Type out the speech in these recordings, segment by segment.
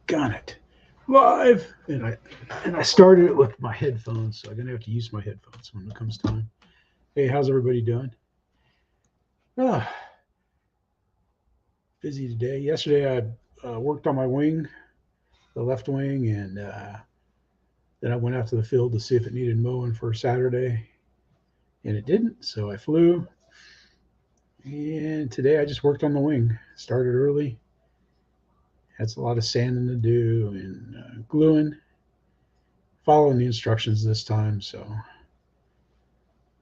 Doggone it. Live. And I started it with my headphones, so I'm gonna have to use my headphones when it comes time. Hey, how's everybody doing? Ah, busy today. Yesterday I worked on my wing, the left wing, and then I went out to the field to see if it needed mowing for Saturday, and it didn't, so I flew. And today I just worked on the wing. Started early. Had a lot of sanding to do and gluing. Following the instructions this time, so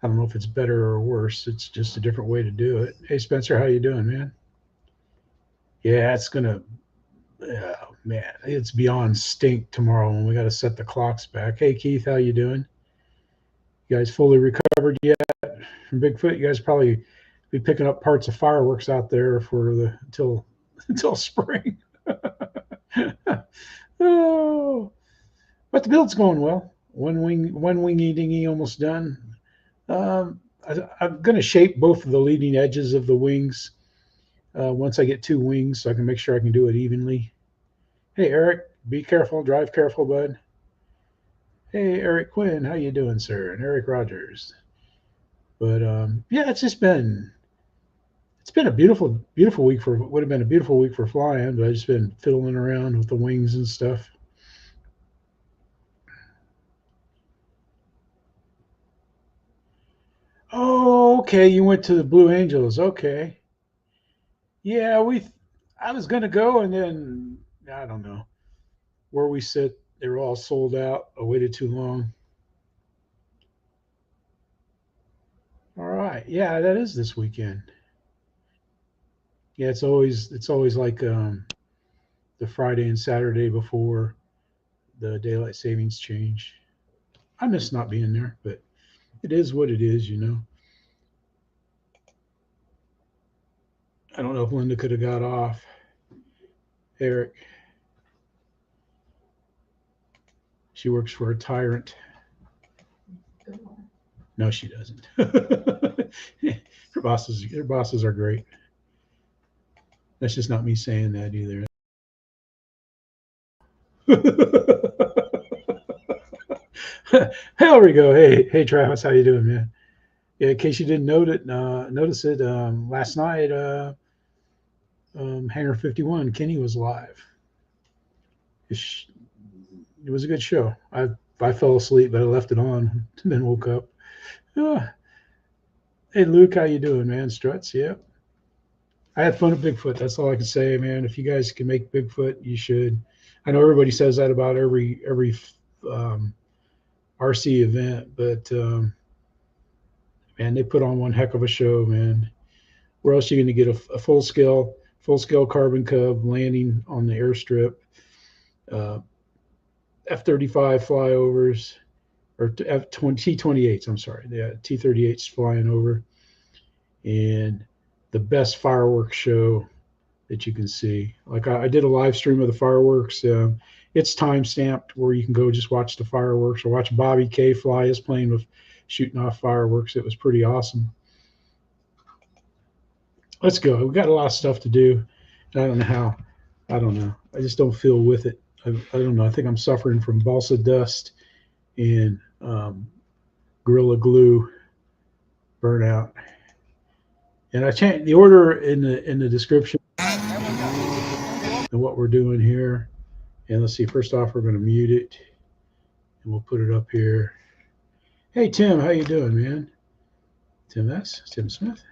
I don't know if it's better or worse. It's just a different way to do it. Hey Spencer, how you doing, man? Yeah, it's gonna. Oh, man, it's beyond stink tomorrow when we got to set the clocks back. Hey Keith, how you doing? You guys fully recovered yet from Bigfoot? You guys probably be picking up parts of fireworks out there for the until spring. Oh, but the build's going well. One wing eating almost done. I'm going to shape both of the leading edges of the wings once I get two wings, so I can make sure I can do it evenly. Hey Eric, be careful, drive careful, bud. Hey Eric Quinn, how you doing, sir? And Eric Rogers. But yeah, it's been a beautiful week for would have been a beautiful week for flying, but I've just been fiddling around with the wings and stuff. Oh, okay, you went to the Blue Angels. Okay. Yeah, I was gonna go, and then I don't know where we sit. They were all sold out. I waited too long. All right. Yeah, that is this weekend. Yeah, it's always like the Friday and Saturday before the daylight savings change. I miss not being there, but it is what it is, you know. I don't know if Linda could have got off. Eric, she works for a tyrant. No, she doesn't. Her bosses are great. That's just not me saying that either. There we go. Hey, Travis, how you doing, man? Yeah, in case you didn't notice it, last night, Hangar 51, Kenny was live. It was a good show. I fell asleep, but I left it on, and then woke up. Ah, hey, Luke, how you doing, man? Struts, yeah. I had fun at Bigfoot. That's all I can say, man. If you guys can make Bigfoot, you should. I know everybody says that about every um, RC event, but man, they put on one heck of a show, man. Where else are you going to get a full scale carbon cub landing on the airstrip? Uh, F-35 flyovers or T-28s. I'm sorry, yeah, T-38s flying over, and the best fireworks show that you can see. Like I did a live stream of the fireworks. It's time stamped where you can go just watch the fireworks or watch Bobby K fly his plane with shooting off fireworks. It was pretty awesome. Let's go. We got a lot of stuff to do. I don't know how. I don't know. I just don't feel with it. I don't know. I think I'm suffering from balsa dust and Gorilla Glue burnout. And I changed the order in the description and what we're doing here. And let's see. First off, we're going to mute it, and we'll put it up here. Hey Tim, how you doing, man? Tim Smith.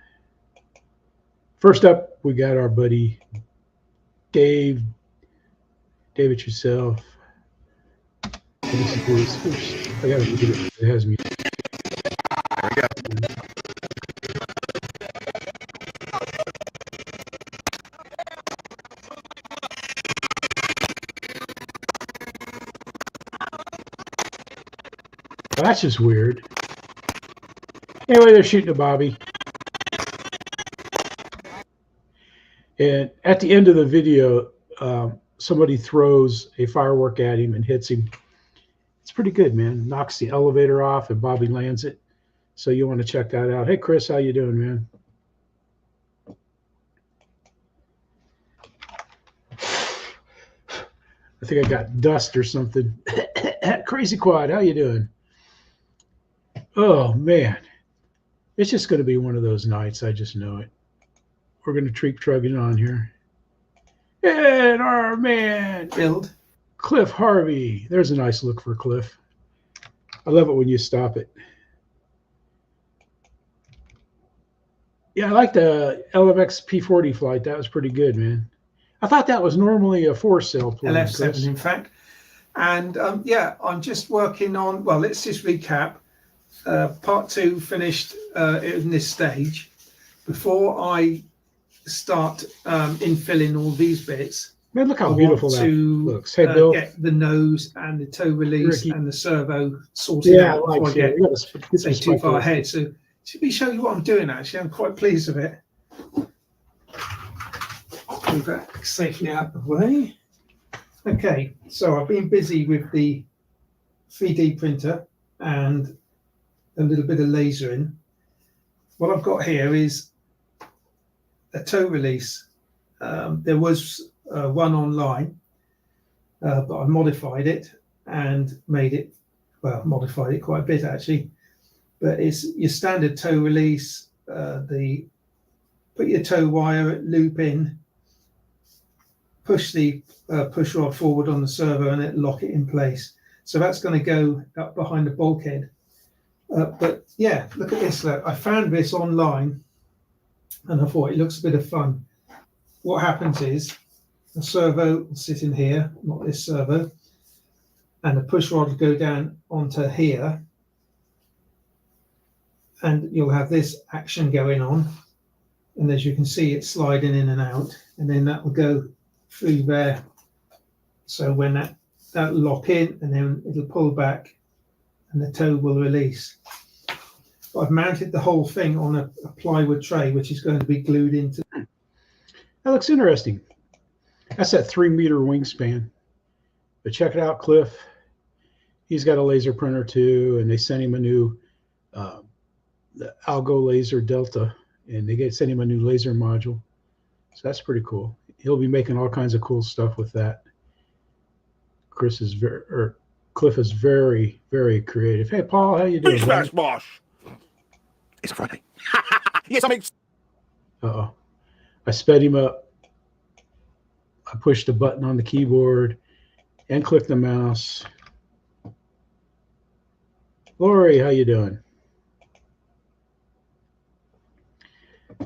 First up, we got our buddy David yourself. Oops, I gotta mute it. It has me. There we go. Well, that's just weird. Anyway, they're shooting a Bobby. And at the end of the video, somebody throws a firework at him and hits him. It's pretty good, man. Knocks the elevator off and Bobby lands it. So you want to check that out. Hey, Chris, how you doing, man? I think I got dust or something. Crazy Quad, how you doing? Oh, man. It's just going to be one of those nights. I just know it. We're going to treat trugging on here. And our man, Build. Cliff Harvey. There's a nice look for Cliff. I love it when you stop it. Yeah, I like the LMX P40 flight. That was pretty good, man. I thought that was normally a 4-cell plane. LF7, in fact. And yeah, I'm just working on, well, let's just recap. Part 2 finished in this stage. Before I start infilling all these bits, man, look how beautiful that looks. Hey, Bill. Get the nose and the toe release and the servo sorted out before I get too far ahead. So let me show you what I'm doing, actually. I'm quite pleased with it. Move that safely out of the way. Okay, so I've been busy with the 3D printer and a little bit of lasering. What I've got here is a toe release. There was one online, but I modified it and made it, well, modified it quite a bit actually. But it's your standard toe release. Put your toe wire loop in, push the push rod forward on the servo, and it lock it in place. So that's going to go up behind the bulkhead. But yeah, look at this. Look, I found this online, and I thought it looks a bit of fun. What happens is the servo will sit in here, not this servo, and the push rod will go down onto here, and you'll have this action going on. And as you can see, it's sliding in and out, and then that will go through there. So when that'll lock in, and then it'll pull back, and the toe will release. But I've mounted the whole thing on a plywood tray, which is going to be glued into. That looks interesting. That's that 3-meter wingspan. But check it out, Cliff. He's got a laser printer too, and they sent him a new the Algo Laser Delta, and they sent him a new laser module. So that's pretty cool. He'll be making all kinds of cool stuff with that. Cliff is very, very creative. Hey, Paul, how you doing? Smash Bosh. It's a Friday. Yes, I'm Uh-oh. I sped him up. I pushed a button on the keyboard and clicked the mouse. Lori, how you doing?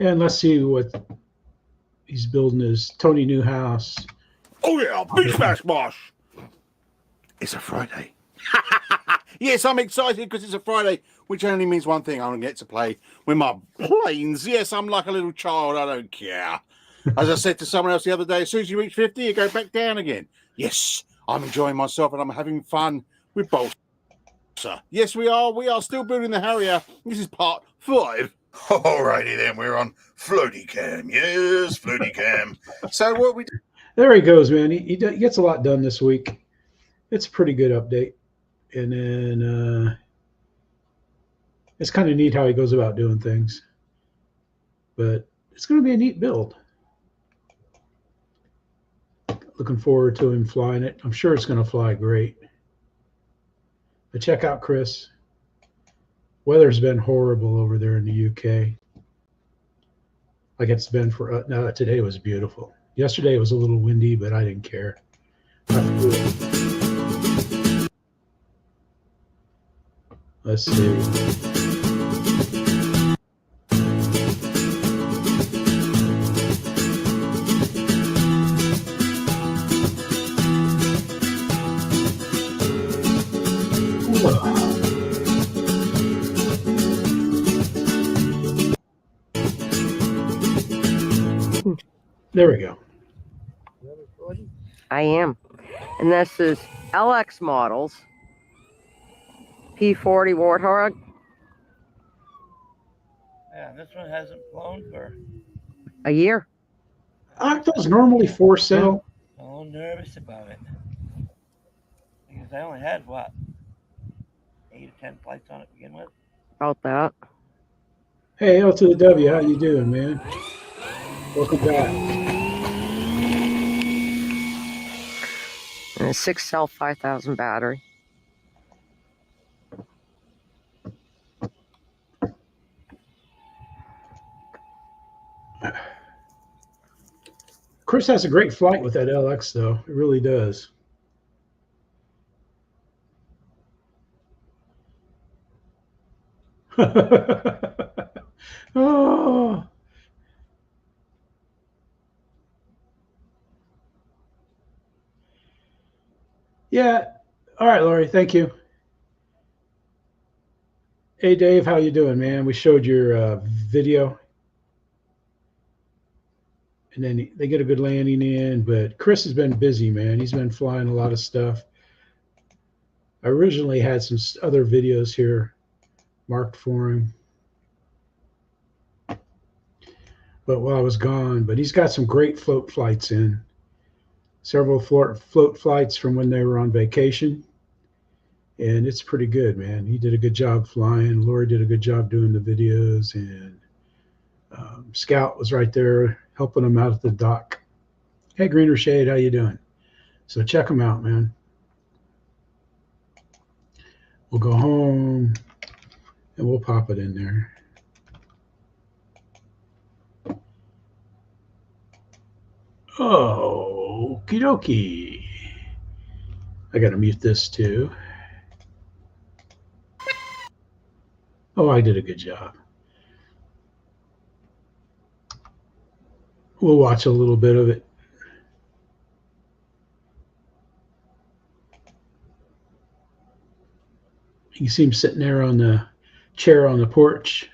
And let's see what he's building his Tony New house. Oh yeah, big Smash Bosh. It's a Friday. Yes, I'm excited because it's a Friday, which only means one thing. I'm going to get to play with my planes. Yes, I'm like a little child. I don't care. As I said to someone else the other day, as soon as you reach 50, you go back down again. Yes, I'm enjoying myself and I'm having fun with Balsa. Yes, we are. We are still building the Harrier. This is part 5. Alrighty then, we're on floaty cam. Yes, floaty cam. So what we do? There he goes, man. He gets a lot done this week. It's a pretty good update. And then it's kind of neat how he goes about doing things. But it's going to be a neat build. Looking forward to him flying it. I'm sure it's going to fly great. But check out Chris. Weather's been horrible over there in the UK. Like it's been for no, today was beautiful. Yesterday it was a little windy, but I didn't care. Let's see. There we go. I am. And this is LX models. P40 Warthog. Yeah, this one hasn't flown for A year. Aren't those normally 4-cell? I'm a little nervous about it. Because I only had, what, 8 or 10 flights on it to begin with? About that. Hey, L to the W, how you doing, man? Welcome back. a 6-cell 5,000 battery. Chris has a great flight with that LX, though. It really does. Oh. Yeah. All right, Lori. Thank you. Hey, Dave. How you doing, man? We showed your video. And then they get a good landing in. But Chris has been busy, man. He's been flying a lot of stuff. I originally had some other videos here marked for him. But while I was gone, but he's got some great float flights in. Several float flights from when they were on vacation. And it's pretty good, man. He did a good job flying. Lori did a good job doing the videos. And Scout was right there helping him out at the dock. Hey, Greener Shade, how you doing? So check him out, man. We'll go home and we'll pop it in there. Oh, okie dokie. I got to mute this too. Oh, I did a good job. We'll watch a little bit of it. You can see him sitting there on the chair on the porch.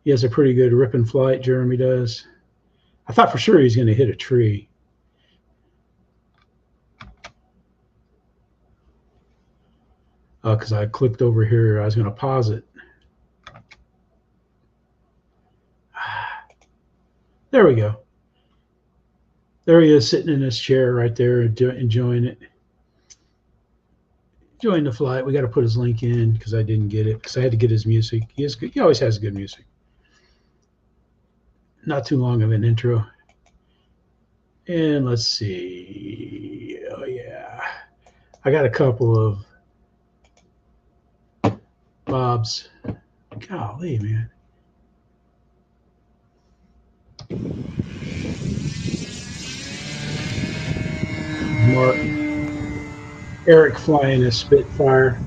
He has a pretty good ripping flight, Jeremy does. I thought for sure he was going to hit a tree. Because I clicked over here. I was going to pause it. There we go. There he is sitting in his chair right there, enjoying it. Enjoying the flight. We got to put his link in because I didn't get it because I had to get his music. He always has good music. Not too long of an intro. And let's see. Oh, yeah. I got a couple of Bob's. Golly, man. Mark. Eric flying a Spitfire.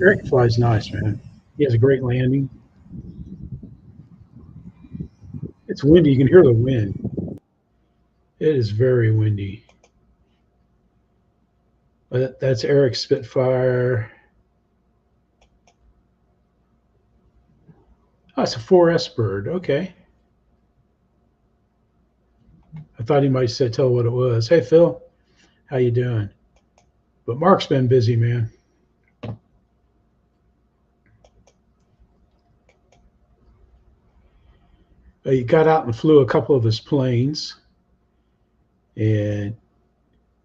Eric flies nice, man. He has a great landing. It's windy. You can hear the wind. It is very windy. But that's Eric's Spitfire. Oh, it's a 4S bird. Okay. I thought he might say tell what it was. Hey, Phil. How you doing? But Mark's been busy, man. He got out and flew a couple of his planes, and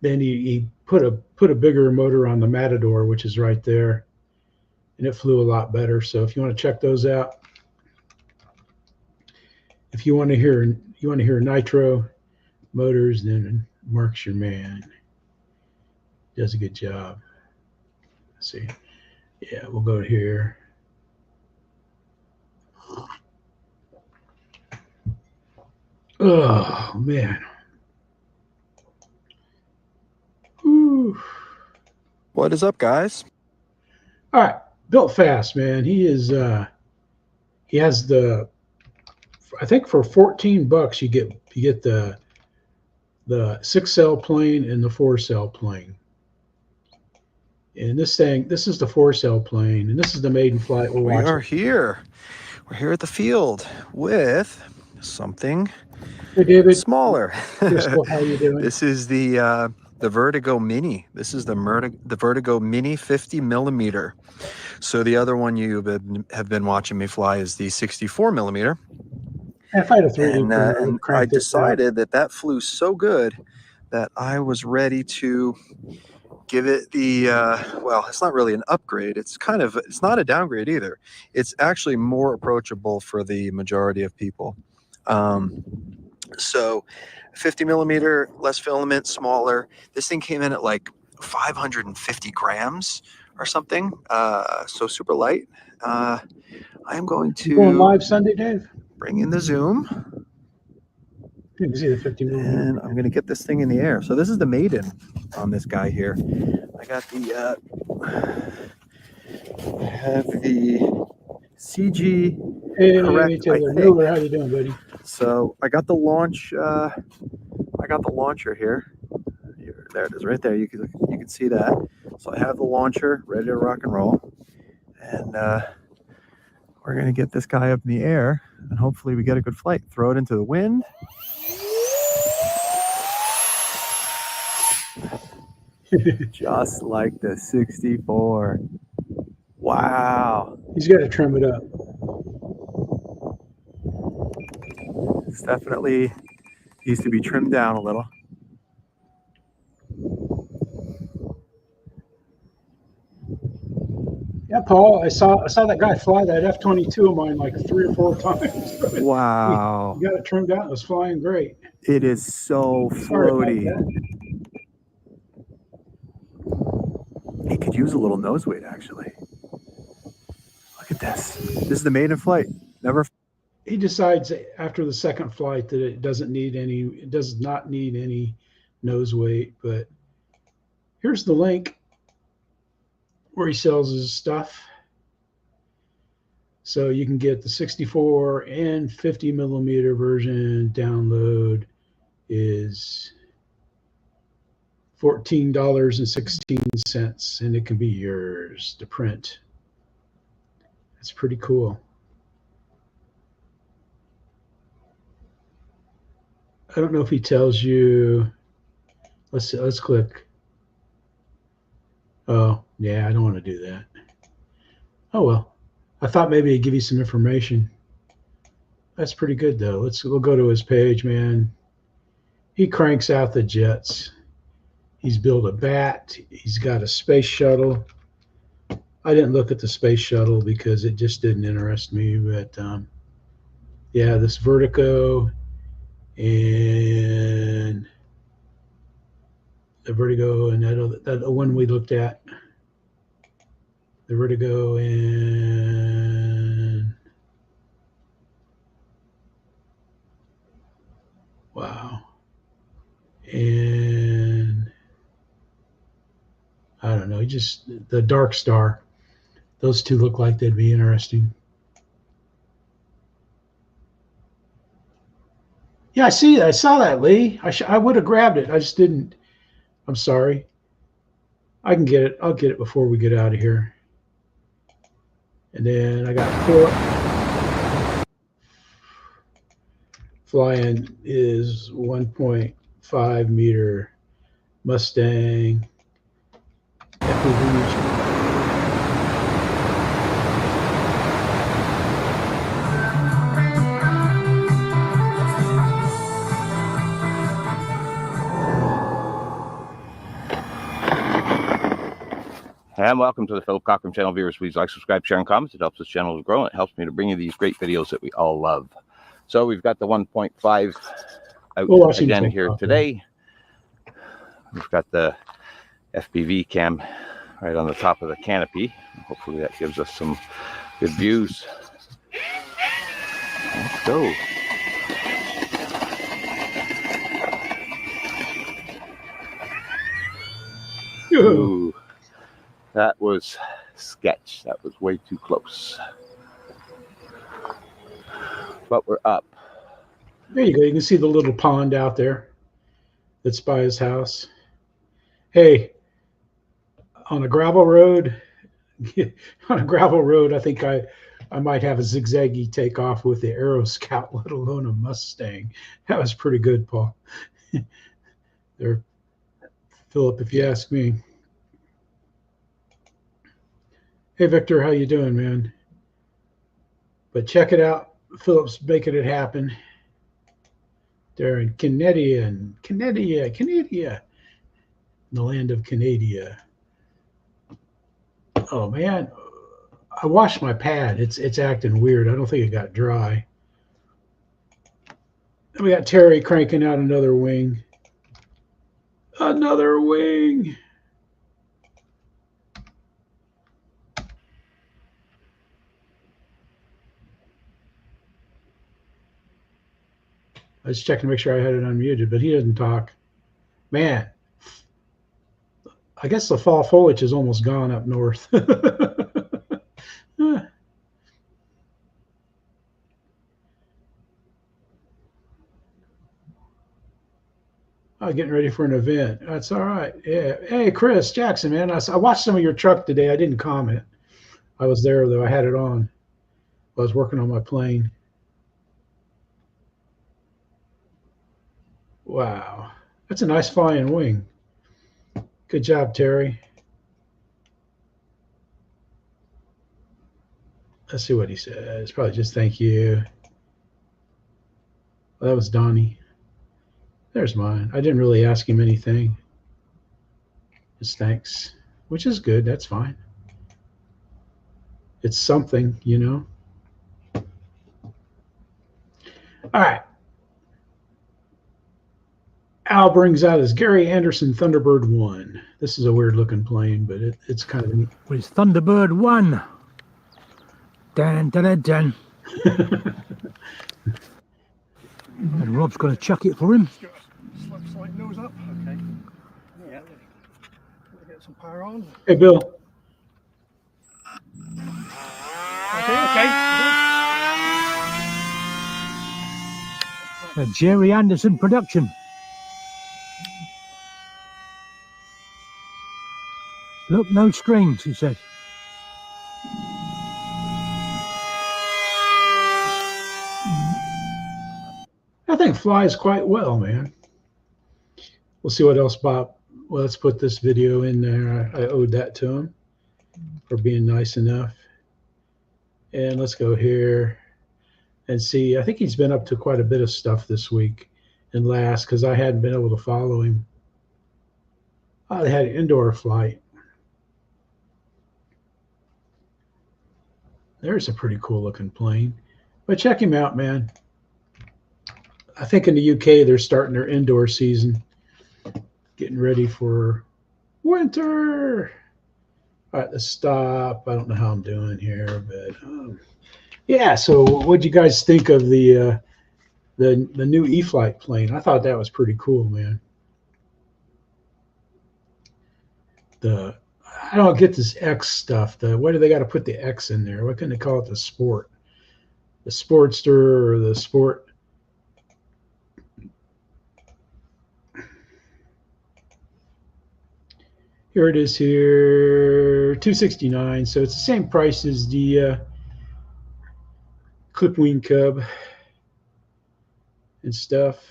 then he put a bigger motor on the Matador, which is right there, and it flew a lot better. So if you want to check those out, if you want to hear nitro motors, then Mark's your man. Does a good job. Let's see. Yeah, we'll go here. Oh, man. Whew. What is up, guys? All right. Built fast, man. He is, he has the, I think for $14 you get the 6-cell plane and the 4-cell plane. And this is the 4-cell plane, and this is the maiden flight we're watching. We are here. We're here at the field with something smaller. How you doing? This is the Vertigo Mini. This is the Vertigo Mini 50 millimeter. So the other one you have been watching me fly is the 64 millimeter. If I had a 3D and I decided that flew so good that I was ready to give it the well, it's not really an upgrade. It's not a downgrade either. It's actually more approachable for the majority of people. So 50 millimeter, less filament, smaller. This thing came in at like 550 grams or something. So super light. I am going to Going live Sunday, Dave? bring in the zoom. You can see the 50 millimeter. And I'm going to get this thing in the air. So this is the maiden on this guy here. I got the I have the CG Hey, correct, Taylor I think. Miller, how you doing, buddy? So I got the launch. I got the launcher here. There it is, right there. You can see that. So I have the launcher ready to rock and roll, and we're gonna get this guy up in the air, and hopefully we get a good flight. Throw it into the wind. Just like the 64. Wow. He's got to trim it up. It's definitely needs to be trimmed down a little. Yeah, Paul, I saw that guy fly that F-22 of mine like 3 or 4 times. Wow. You got it trimmed out. It was flying great. It is so Sorry about floaty. that. It could use a little nose weight, actually. Look at this. This is the maiden flight. Never. He decides after the second flight that it does not need any nose weight. But here's the link where he sells his stuff. So you can get the 64 and 50 millimeter version. Download is $14.16, and it can be yours to print. That's pretty cool. I don't know if he tells you. Let's see, let's click. Oh, yeah, I don't want to do that. Oh well. I thought maybe he'd give you some information. That's pretty good though. We'll go to his page, man. He cranks out the jets. He's built a bat. He's got a space shuttle. I didn't look at the space shuttle because it just didn't interest me. But yeah, this Vertigo and the Vertigo and that one we looked at. The Vertigo and wow. And I don't know, just the Dark Star. Those two look like they'd be interesting. Yeah, I see that. I saw that, Lee. I would have grabbed it. I just didn't. I'm sorry. I can get it. I'll get it before we get out of here. And then I got Philip. Flying is 1.5 meter Mustang. F.A.B. And welcome to the Philip Cockram channel. Viewers, please like, subscribe, share, and comment. It helps this channel to grow, and it helps me to bring you these great videos that we all love. So we've got the 1.5 out again here today. We've got the FPV cam right on the top of the canopy. Hopefully that gives us some good views. Let's go. Ooh. That was sketch. That was way too close. But we're up. There you go. You can see the little pond out there that's by his house. Hey, on a gravel road, I think I might have a zigzaggy takeoff with the Aero Scout, let alone a Mustang. That was pretty good, Paul. There, Philip, if you ask me. Hey, Victor, how you doing, man? But check it out. Philip's making it happen. They're in Canada. the land of Canada. Oh man, I washed my pad. It's acting weird. I don't think it got dry. And we got Terry cranking out another wing. Another wing. I was checking to make sure I had it unmuted, but he doesn't talk. Man, I guess the fall foliage is almost gone up north. Oh, getting ready for an event. That's all right. Yeah. Hey, Chris Jackson, man. I watched some of your truck today. I didn't comment. I was there, though. I had it on. I was working on my plane. Wow. That's a nice flying wing. Good job, Terry. Let's see what he says. Probably just thank you. Well, that was Donnie. There's mine. I didn't really ask him anything. Just thanks, which is good. That's fine. It's something, you know. All right. Al brings out his Gerry Anderson Thunderbird One. This is a weird looking plane, but it's kind of neat. Well, it's Thunderbird One. Dan, dan, dan. And Rob's going to chuck it for him. Slight nose up. Okay. Yeah. Get some power on. Hey, Bill. Okay. A Gerry Anderson production. Look, no strings, he said. I think flies quite well, man. We'll see what else Bob. Well, let's put this video in there. I owed that to him for being nice enough. And let's go here and see. I think he's been up to quite a bit of stuff this week and last, because I hadn't been able to follow him. Oh, they had an indoor flight. There's a pretty cool looking plane. But check him out, man. I think in the UK they're starting their indoor season, getting ready for winter. All right, let's stop. I don't know how I'm doing here, but yeah. So, what'd you guys think of the new E-flite plane? I thought that was pretty cool, man. I don't get this X stuff. Why do they got to put the X in there? Why couldn't they call it the Sport, the Sportster, or the Sport? Here it is here, $269. So it's the same price as the clip wing Cub and stuff.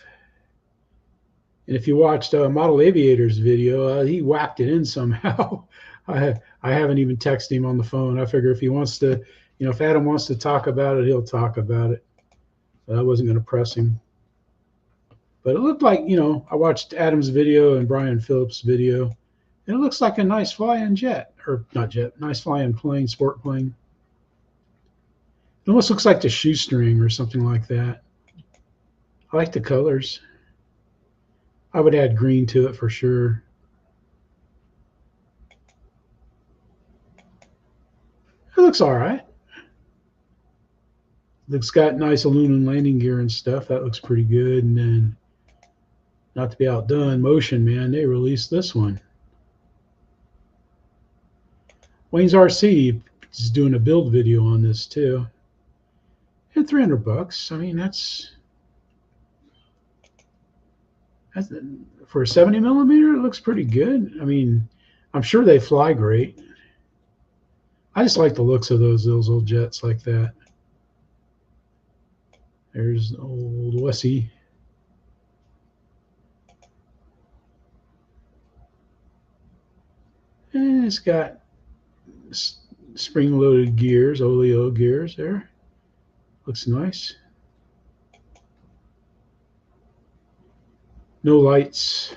And if you watched Model Aviator's video, he whacked it in somehow. I haven't even texted him on the phone. I figure if he wants to, you know, if Adam wants to talk about it, he'll talk about it. So I wasn't going to press him. But it looked like, you know, I watched Adam's video and Brian Phillips' video. And it looks like a nice flying jet, or not jet, nice flying plane, sport plane. It almost looks like the shoestring or something like that. I like the colors. I would add green to it for sure. It looks all right. It's got nice aluminum landing gear and stuff. That looks pretty good. And then, not to be outdone, Motion, man, they released this one. Wayne's RC is doing a build video on this too. And $300. I mean, that's for a 70 millimeter. It looks pretty good. I mean, I'm sure they fly great. I just like the looks of those old jets like that. There's old Wessie. And it's got spring-loaded gears, oleo gears there. Looks nice. No lights.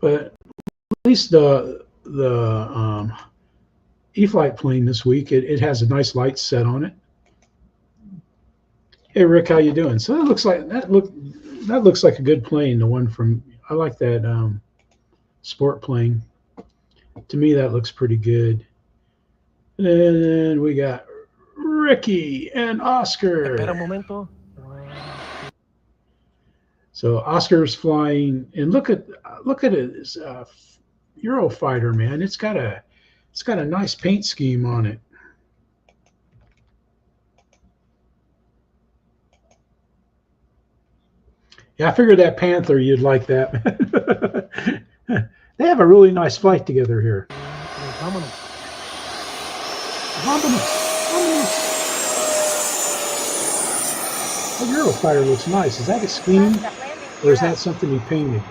But at least the E-flite plane this week, it has a nice light set on it. Hey Rick, how you doing? So that looks like a good plane. The one from, I like that sport plane. To me, that looks pretty good. And then we got Ricky and Oscar. Espera un momento. So Oscar's flying, and look at his Eurofighter, man. It's got a nice paint scheme on it. Yeah, I figured that Panther, you'd like that. They have a really nice flight together here. Vámonos. The Eurofighter looks nice. Is that a scheme, or is that something he painted?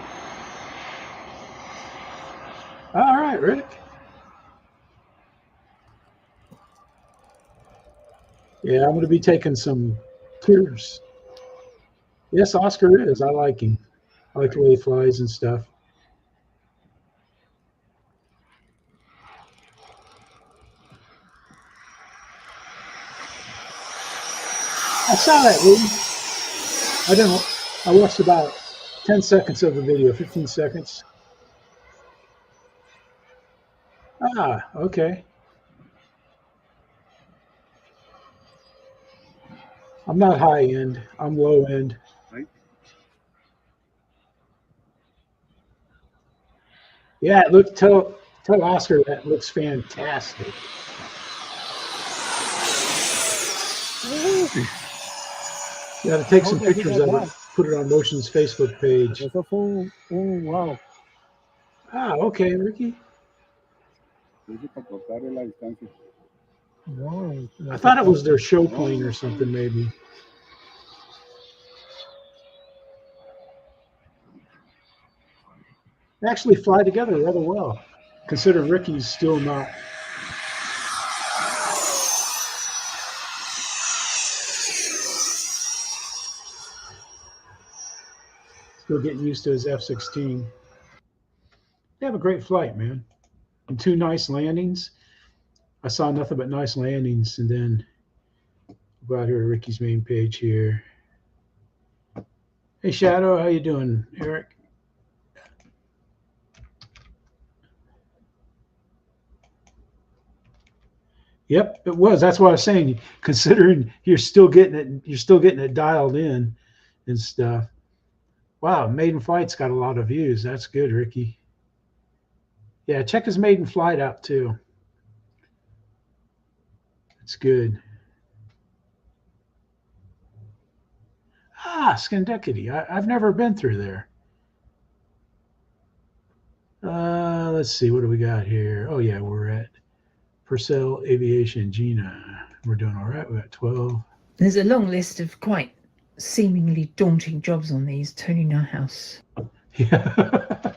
All right, Rick. Yeah, I'm going to be taking some tours. Yes, Oscar is. I like him. I like the way he flies and stuff. I saw that, Lee. I watched about 10 seconds of the video, 15 seconds. Ah, okay. I'm not high end. I'm low end. Right. Yeah, tell Oscar that looks fantastic. You got to take some pictures of it, put it on Motion's Facebook page. Eso fue un wow. Ah, okay, Ricky. Wow. I thought it was their show plane or something, maybe. They actually fly together rather well, consider Ricky's still not. Still getting used to his F-16. They have a great flight, man. And 2 nice landings. I saw nothing but nice landings. And then go out here to Ricky's main page here. Hey, Shadow, how you doing, Eric? Yep, it was. That's what I was saying. Considering you're still getting it dialed in and stuff. Wow, maiden flight's got a lot of views. That's good, Ricky. Yeah, check his maiden flight out too. It's good. Ah, Schenectady. I've never been through there. Let's see. What do we got here? Oh, yeah, we're at Purcell Aviation. Gina. We're doing all right. We got 12. There's a long list of quite seemingly daunting jobs on these. Tony Nyhouse. Yeah.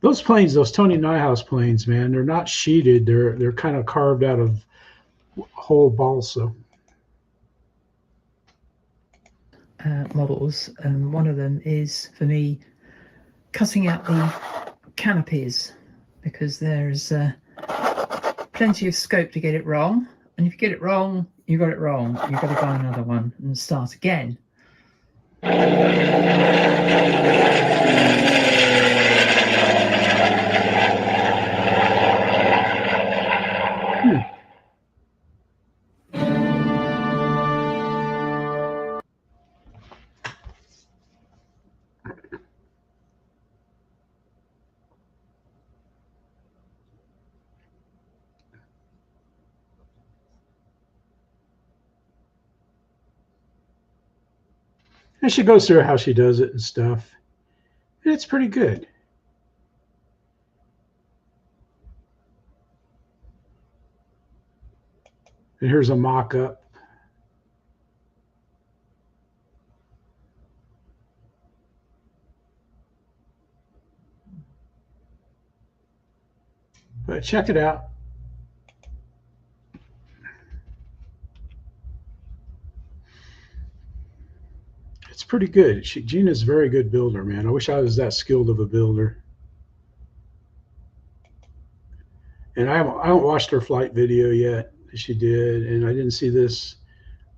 Those planes, those Tony Nyhouse planes, man, they're not sheeted. They're kind of carved out of whole balsa. Models. One of them is, for me, cutting out the canopies, because there's plenty of scope to get it wrong. And if you get it wrong, you got it wrong. You've got to buy another one and start again. And she goes through how she does it and stuff. And it's pretty good. And here's a mock-up. But check it out. pretty good. Gina's a very good builder, man. I wish I was that skilled of a builder. And I haven't watched her flight video yet. She did, and I didn't see this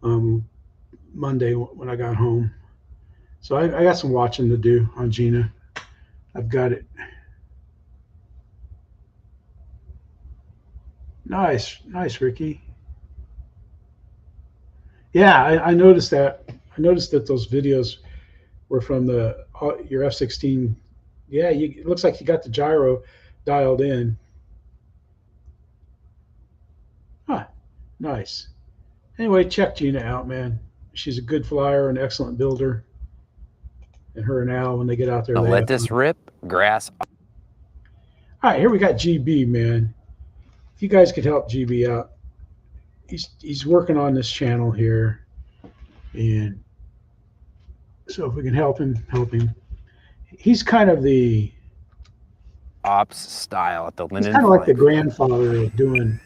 Monday when I got home. So I got some watching to do on Gina. I've got it. Nice, Ricky. Yeah, I noticed that. I noticed that those videos were from your F-16. Yeah, it looks like you got the gyro dialed in. Huh, nice. Anyway, check Gina out, man. She's a good flyer, an excellent builder. And her and Al, when they get out there, now let this rip grass. All right, here we got GB, man. If you guys could help GB out, he's working on this channel here, and so if we can help him. He's kind of the ops style at the Linden. He's kind of like the grandfather of doing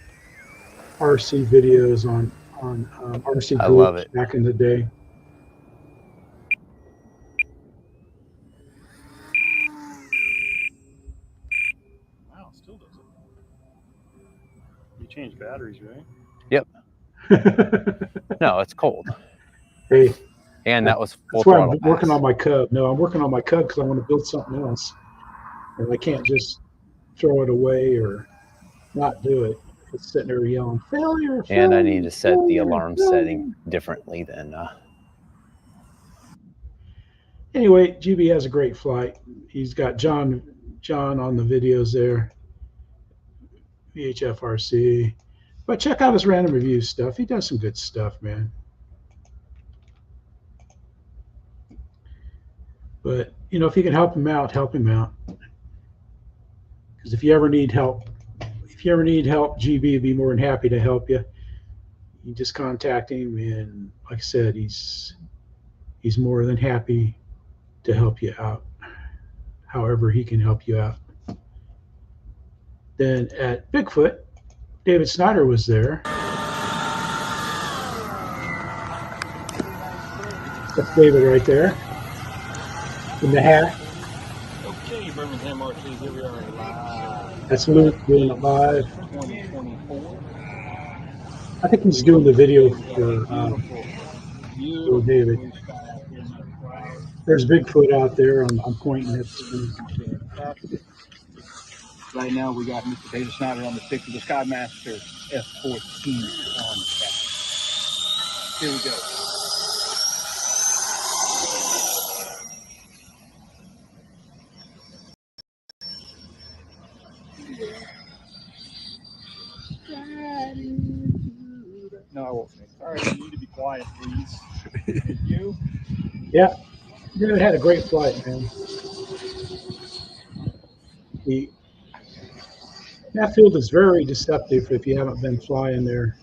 RC videos on RC groups. I love it. Back in the day. Wow, still does it. You change batteries, right? Yep. No, it's cold. Hey. And that was full that's why I'm throttle working pass. on my Cub. No, I'm working on my Cub because I want to build something else, and I can't just throw it away or not do it. It's sitting there yelling failure. And I need to set the alarm setting differently than. Anyway, GB has a great flight. He's got John on the videos there. VHF RC. But check out his random review stuff. He does some good stuff, man. But, you know, if you can help him out, help him out. Because if you ever need help, GB would be more than happy to help you. You just contact him, and like I said, he's more than happy to help you out, however he can help you out. Then at Bigfoot, David Snyder was there. That's David right there in the hat. Okay, Birmingham RC, here we are live. That's Luke doing it live. 2024. I think he's doing the video for David. There's Bigfoot out there. I'm pointing at the screen. Right now, we got Mr. David Snyder on the stick with the Skymaster F-14 on the back. Here we go. No, I won't say. All right, you need to be quiet, please. Thank you. Yeah, David had a great flight, man. That field is very deceptive if you haven't been flying there.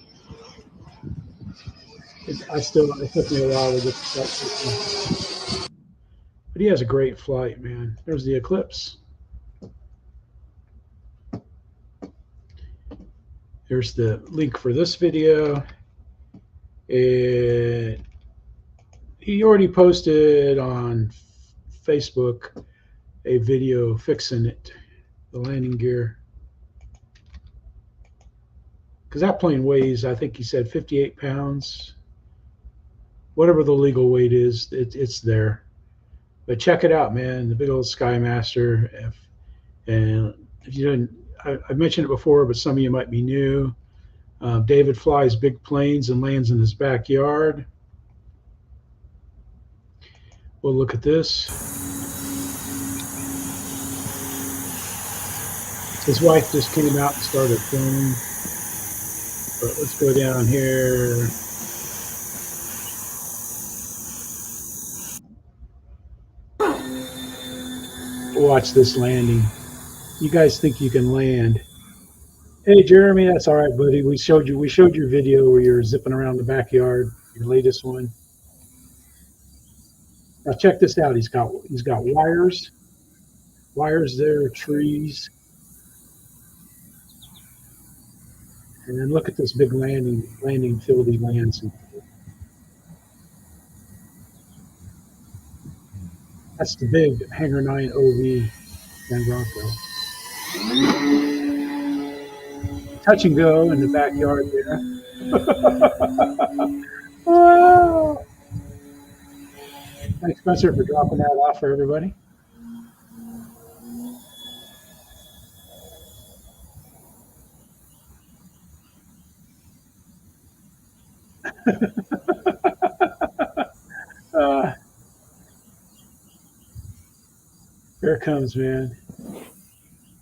It took me a while to get the flight. But he has a great flight, man. There's the Eclipse. There's the link for this video. And he already posted on Facebook a video fixing it, the landing gear. Because that plane weighs, I think he said 58 pounds. Whatever the legal weight is, it's there. But check it out, man. The big old Skymaster. And if you didn't, I mentioned it before, but some of you might be new. David flies big planes and lands in his backyard. We'll look at this. His wife just came out and started filming. But let's go down here. Watch this landing. You guys think you can land? Hey, Jeremy, that's all right, buddy. We showed your video where you're zipping around the backyard, your latest one. Now check this out. He's got wires there, trees, and then look at this big landing field he lands in. That's the big Hangar 9 OV San Bronco. Touch and go in the backyard there. Wow. Thanks, Spencer, for dropping that off for everybody. Here it comes, man.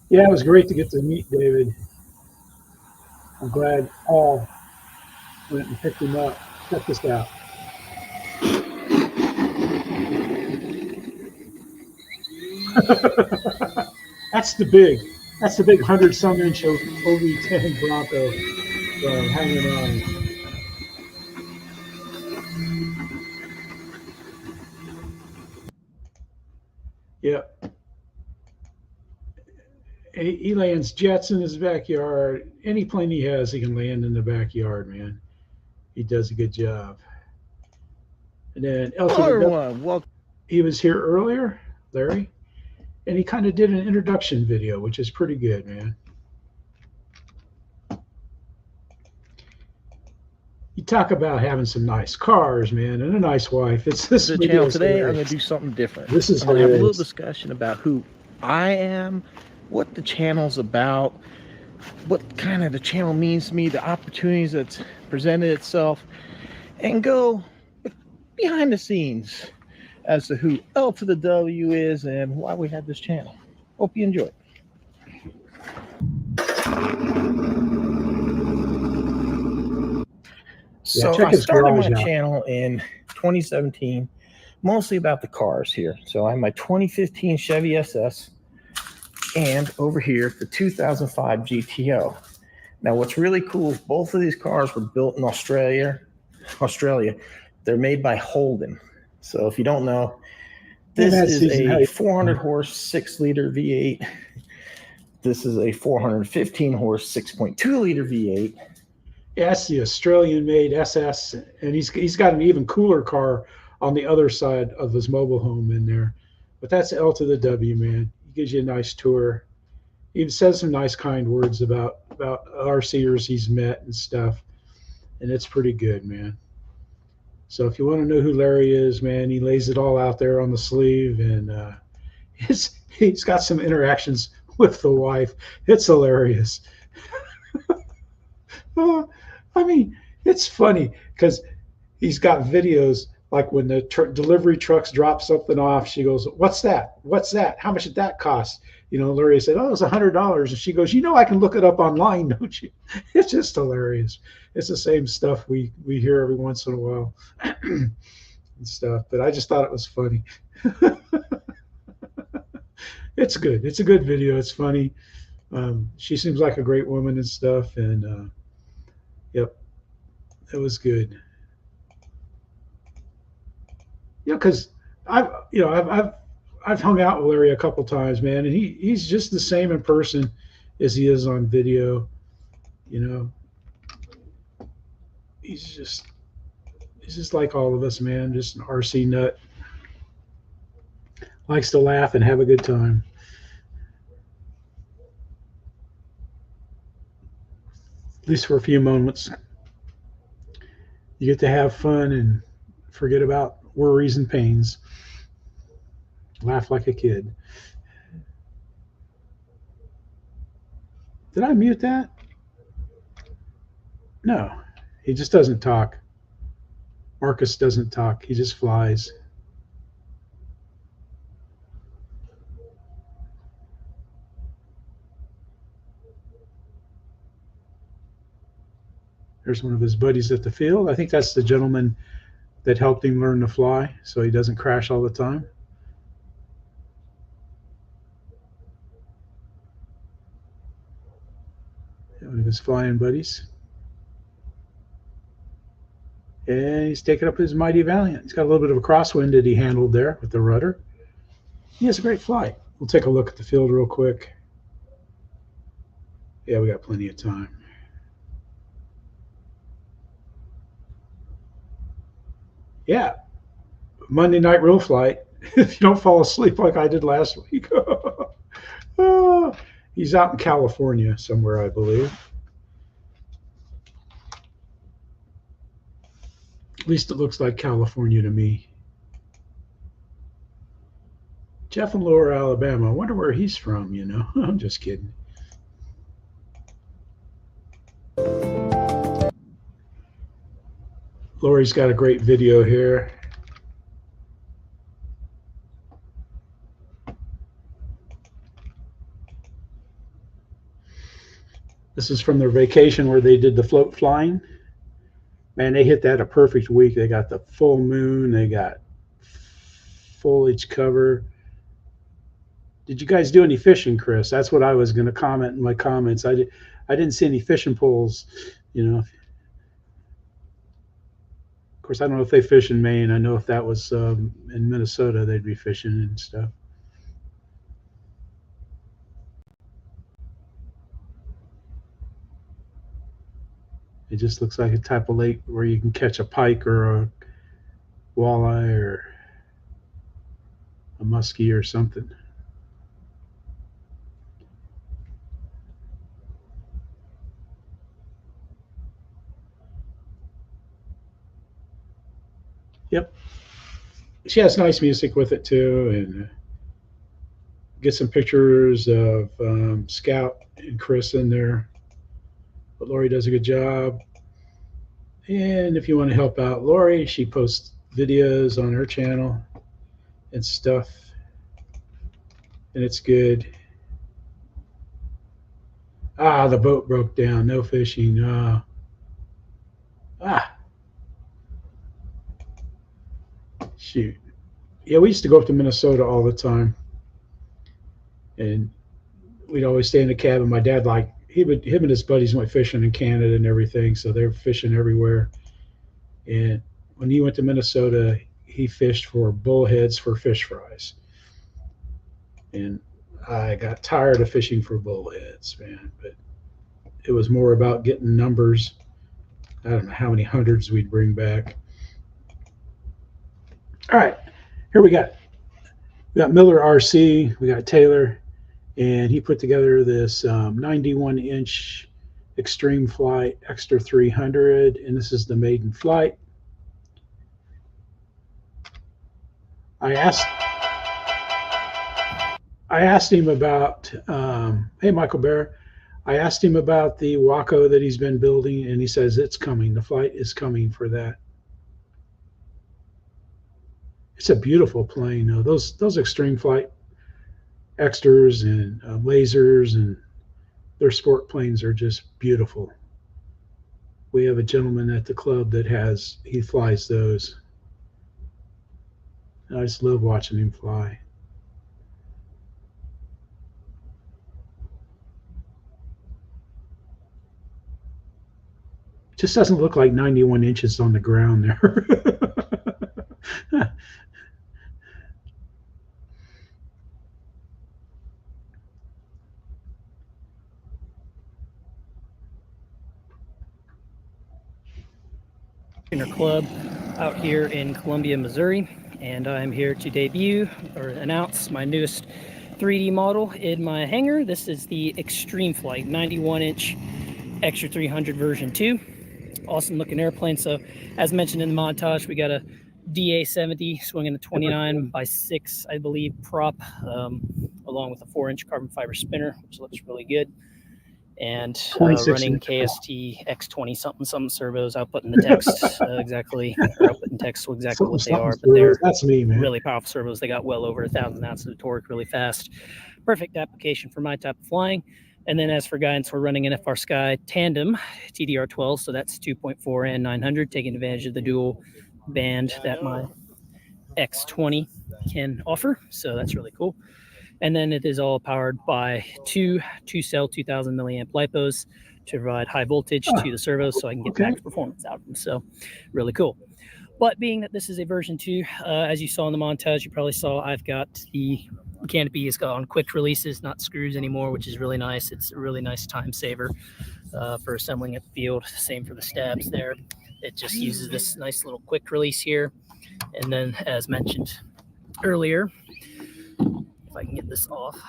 Yeah, it was great to get to meet David. I'm glad Paul went and picked him up. Check this out. That's the big 100-some inch OV10 Bronco hanging on. Yep. He lands jets in his backyard. Any plane he has, he can land in the backyard, man. He does a good job. And then he was here earlier, Larry, and he kind of did an introduction video, which is pretty good, man. You talk about having some nice cars, man, and a nice wife. It's this the channel today. I'm going to do something different. This is I'm going to have a little discussion about who I am, what the channel's about, what kind of the channel means to me, the opportunities that's presented itself, and go behind the scenes as to who L to the W is and why we have this channel. Hope you enjoy it. So I started my channel in 2017, mostly about the cars here. So I have my 2015 Chevy SS and over here the 2005 GTO. Now what's really cool is both of these cars were built in Australia. They're made by Holden. So if you don't know, this is a 400 horse 6-liter V8. This is a 415 horse 6.2 liter V8. Yeah, that's the Australian-made SS, and he's got an even cooler car on the other side of his mobile home in there. But that's L to the W, man. He gives you a nice tour. He even says some nice, kind words about RCers he's met and stuff, and it's pretty good, man. So if you want to know who Larry is, man, he lays it all out there on the sleeve, and he's got some interactions with the wife. It's hilarious. I mean, it's funny because he's got videos like when the delivery trucks drop something off. She goes, "What's that? What's that? How much did that cost?" You know, Larry said, "Oh, it was $100." And she goes, "You know, I can look it up online, don't you?" It's just hilarious. It's the same stuff we hear every once in a while and stuff. But I just thought it was funny. It's good. It's a good video. It's funny. She seems like a great woman and stuff. And yep, it was good. Yeah, because I've hung out with Larry a couple times, man, and he's just the same in person as he is on video. You know, he's just like all of us, man. Just an RC nut. Likes to laugh and have a good time. At least for a few moments. You get to have fun and forget about worries and pains. Laugh like a kid. Did I mute that? No, he just doesn't talk. Marcus doesn't talk. He just flies. There's one of his buddies at the field. I think that's the gentleman that helped him learn to fly so he doesn't crash all the time. One of his flying buddies. And he's taking up his mighty Valiant. He's got a little bit of a crosswind that he handled there with the rudder. He has a great flight. We'll take a look at the field real quick. Yeah, we got plenty of time. Yeah, Monday night real flight, if you don't fall asleep like I did last week. He's out in California somewhere, I believe. At least it looks like California to me. Jeff in Lower Alabama. I wonder where he's from, you know. I'm just kidding. Lori's got a great video here. This is from their vacation where they did the float flying. Man, they hit that a perfect week. They got the full moon. They got foliage cover. Did you guys do any fishing, Chris? That's what I was going to comment in my comments. I didn't see any fishing poles, you know. Of course, I don't know if they fish in Maine. I know if that was in Minnesota, they'd be fishing and stuff. It just looks like a type of lake where you can catch a pike or a walleye or a muskie or something. Yep. She has nice music with it too, and get some pictures of Scout and Chris in there. But Lori does a good job. And if you want to help out Lori, she posts videos on her channel and stuff, and it's good. Ah, the boat broke down. No fishing. Shoot. Yeah, we used to go up to Minnesota all the time, and we'd always stay in the cabin. My dad, like, him and his buddies went fishing in Canada and everything, so they're fishing everywhere. And when he went to Minnesota, he fished for bullheads for fish fries. And I got tired of fishing for bullheads, man. But it was more about getting numbers. I don't know how many hundreds we'd bring back. All right, here we got Miller RC, we got Taylor, and he put together this 91-inch Extreme Flight Extra 300, and this is the maiden flight. I asked him about, hey, Michael Bear, I asked him about the Waco that he's been building, and he says it's coming. The flight is coming for that. It's a beautiful plane. Those Extreme Flight extras and lasers and their sport planes are just beautiful. We have a gentleman at the club that he flies those. I just love watching him fly. Just doesn't look like 91 inches on the ground there. Club out here in Columbia, Missouri, and I'm here to debut or announce my newest 3D model in my hangar. This is the Extreme Flight 91-inch Extra 300 version 2. Awesome looking airplane. So as mentioned in the montage, we got a DA-70 swinging a 29x6, I believe, prop, along with a 4-inch carbon fiber spinner, which looks really good. And running KST X20 something servos. I'll put in the text exactly, or I'll put in text exactly what they are. But they're really powerful servos. They got well over 1,000 ounces of torque, really fast. Perfect application for my type of flying. And then as for guidance, we're running an FR Sky tandem TDR12, so that's 2.4 and 900, taking advantage of the dual band that my X20 can offer. So that's really cool. And then it is all powered by two cell 2,000 milliamp LiPos to provide high voltage to the servos, so I can get max performance out of them. So really cool. But being that this is a version 2, as you saw in the montage, you probably saw I've got the canopy is on quick releases, not screws anymore, which is really nice. It's a really nice time saver for assembling at the field. Same for the stabs there. It just uses this nice little quick release here. And then, as mentioned, earlier. If I can get this off.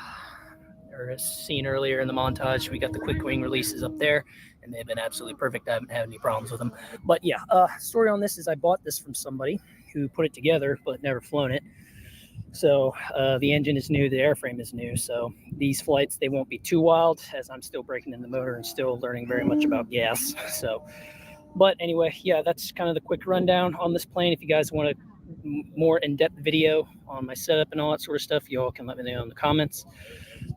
Or as seen earlier in the montage, we got the quick wing releases up there, and they've been absolutely perfect. I haven't had any problems with them. But yeah, story on this is I bought this from somebody who put it together but never flown it. So the engine is new, the airframe is new. So these flights, they won't be too wild as I'm still breaking in the motor and still learning very much about gas. So, but anyway, yeah, that's kind of the quick rundown on this plane. If you guys want a more in-depth video on my setup and all that sort of stuff, you all can let me know in the comments.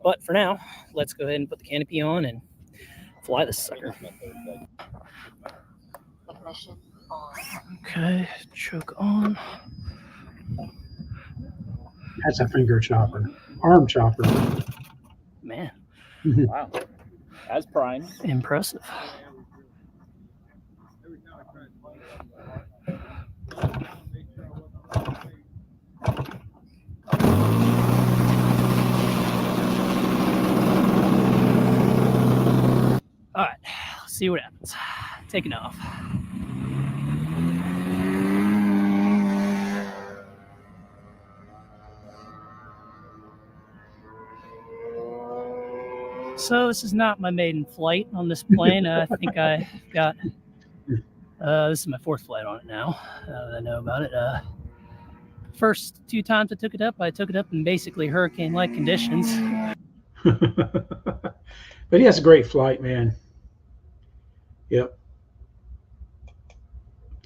But for now, let's go ahead and put the canopy on and fly this sucker. Okay, choke on. That's a finger chopper, arm chopper. Man. Wow. That's prime. Impressive. All right, let's see what happens. Taking off. So this is not my maiden flight on this plane. I think I got, this is my fourth flight on it now, that I know about it. First 2 times I took it up in basically hurricane-like conditions. But he has a great flight, man. Yep.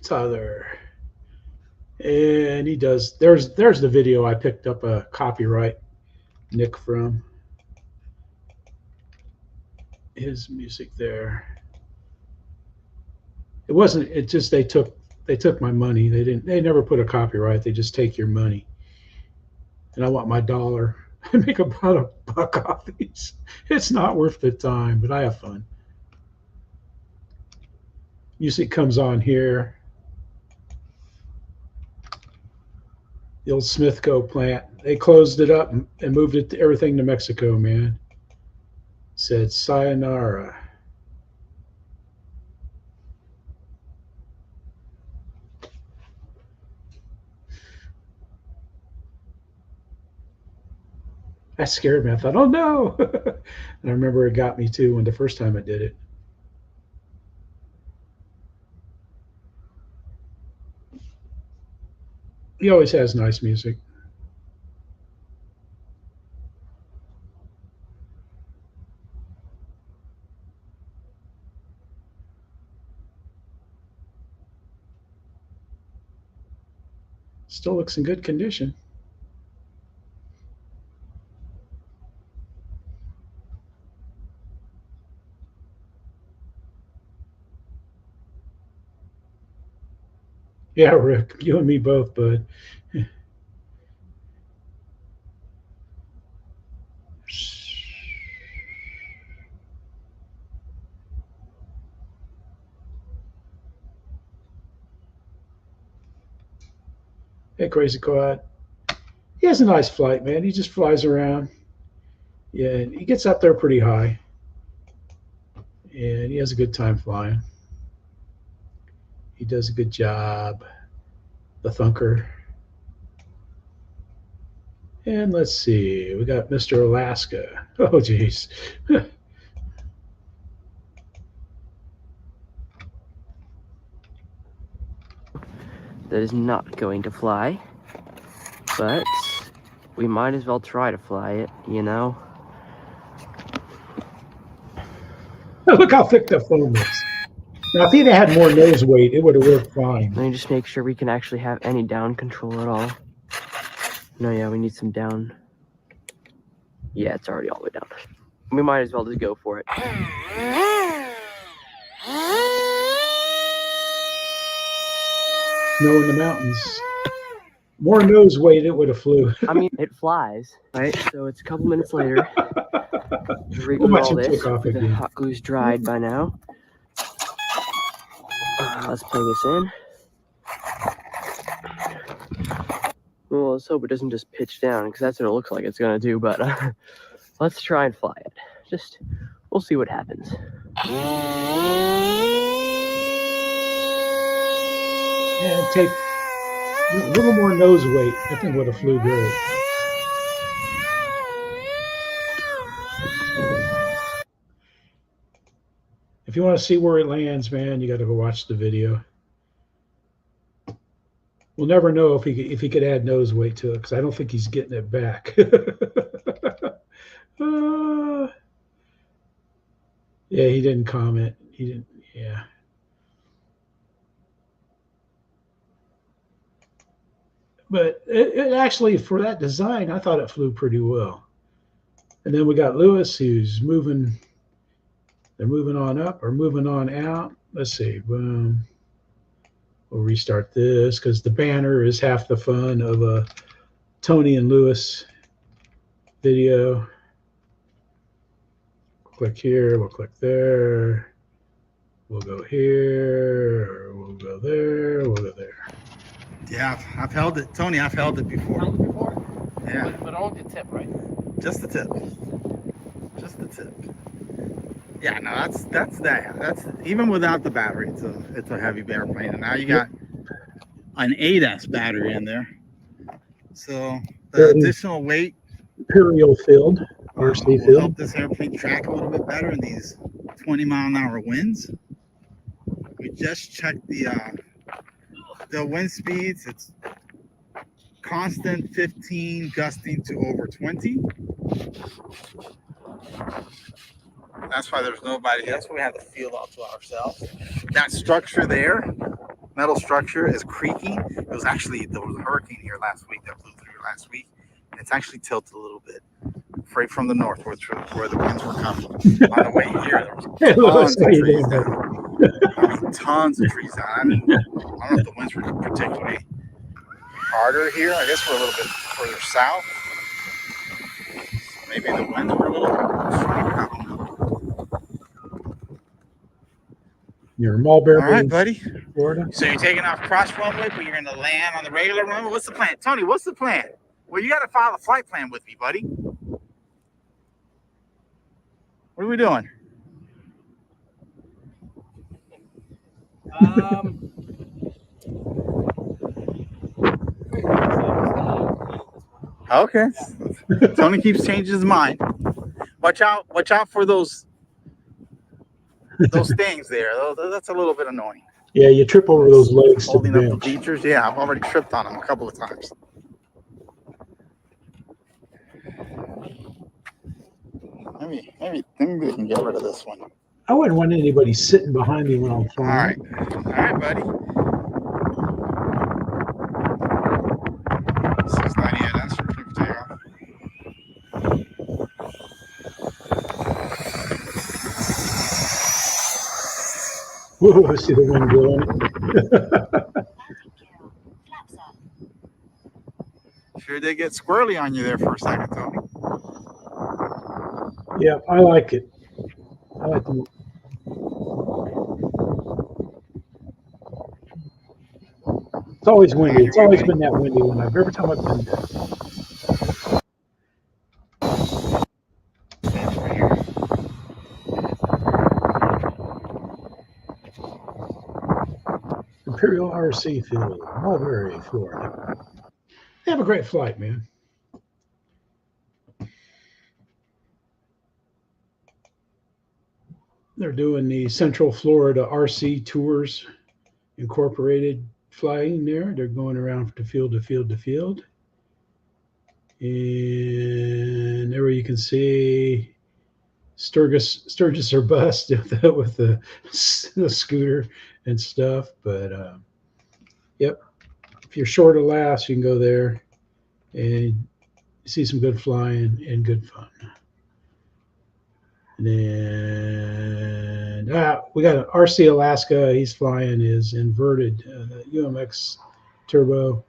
Tyler. And he does, there's the video I picked up a copyright nick from. His music there. It wasn't, it just they took my money. They never put a copyright, they just take your money. And I want my $1. I make about $1 off these. It's not worth the time, but I have fun. Music comes on here. The old Smithco plant. They closed it up and moved it everything to Mexico, man. Said sayonara. That scared me. I thought, oh no. And I remember it got me too when the first time I did it. He always has nice music. Still looks in good condition. Yeah, Rick, you and me both, bud. Hey, Crazy Quad. He has a nice flight, man. He just flies around. Yeah, and he gets up there pretty high. And he has a good time flying. He does a good job. The Thunker. And let's see. We got Mr. Alaska. Oh, geez. That is not going to fly, but we might as well try to fly it, you know? Look how thick the foam is. Now, if he'd had more nose weight, it would have worked fine. Let me just make sure we can actually have any down control at all. No, yeah, we need some down. Yeah, it's already all the way down. We might as well just go for it. Snow in the mountains. More nose weight, it would have flew. I mean, it flies, right? So it's a couple minutes later. We'll watch all him this. take off The again. hot glue's dried by now. Let's play this in. Well, let's hope it doesn't just pitch down, because that's what it looks like it's going to do, but let's try and fly it. We'll see what happens. And take A little more nose weight, I think, would have flew great. If you want to see where it lands, man, you got to go watch the video. We'll never know if he could add nose weight to it, because I don't think he's getting it back. Yeah, he didn't comment. He didn't. Yeah. But it actually, for that design, I thought it flew pretty well. And then we got Lewis, who's moving. They're moving on up or moving on out. Let's see. Boom. We'll restart this because the banner is half the fun of a Tony and Lewis video. Click here. We'll click there. We'll go here. We'll go there. We'll go there. Yeah, I've held it. Tony, I've held it before. Held it before? Yeah. But only the tip, right? Just the tip. Just the tip. Yeah, no, that's even without the battery, it's a heavy airplane. And now you got an 8S battery in there. So the additional weight Imperial field, RC will field. help this airplane track a little bit better in these 20-mile-an-hour winds. We just checked the wind speeds. It's constant 15, gusting to over 20. That's why there's nobody here. That's why we have the field all to ourselves. That structure there, metal structure, is creaking. It was actually, there was a hurricane here last week that blew through last week. It's actually tilted a little bit, right from the north, where the winds were coming. On the way here, there was tons of trees down. I mean, tons of trees down. I mean, I don't know if the winds were particularly harder here. I guess we're a little bit further south. Maybe the winds were a little stronger. You're Mulberry. All right, buddy. Florida. So you're taking off cross runway, but you're going to land on the regular runway. What's the plan? Tony, what's the plan? Well, you got to file a flight plan with me, buddy. What are we doing? Okay. Tony keeps changing his mind. Watch out for those things there. That's a little bit annoying. Yeah, you trip over those legs. Holding up the bleachers. Yeah, I've already tripped on them a couple of times. Maybe we can get rid of this one. I wouldn't want anybody sitting behind me when I'm flying. All right, buddy. 698 answer for takeoff. Whoa, I see the wind blowing. Sure did get squirrely on you there for a second, Tony. Yeah, I like it. I like the. It's always windy. It's always been that windy when every time I've been there. Imperial RC field, Mulberry, Florida. They have a great flight, man. They're doing the Central Florida RC Tours Incorporated flying there. They're going around to field to field to field. And there you can see Sturgis or bust with the scooter and stuff. But yep, if you're short of last, you can go there and see some good flying and good fun. And we got an RC Alaska. He's flying his inverted UMX turbo,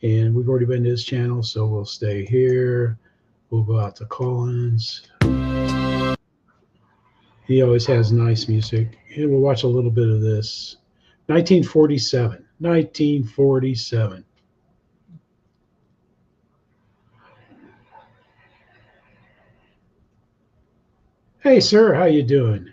and we've already been to his channel, so we'll stay here. We'll go out to Collins. He always has nice music, and we'll watch a little bit of this. 1947. 1947. Hey, sir, how you doing?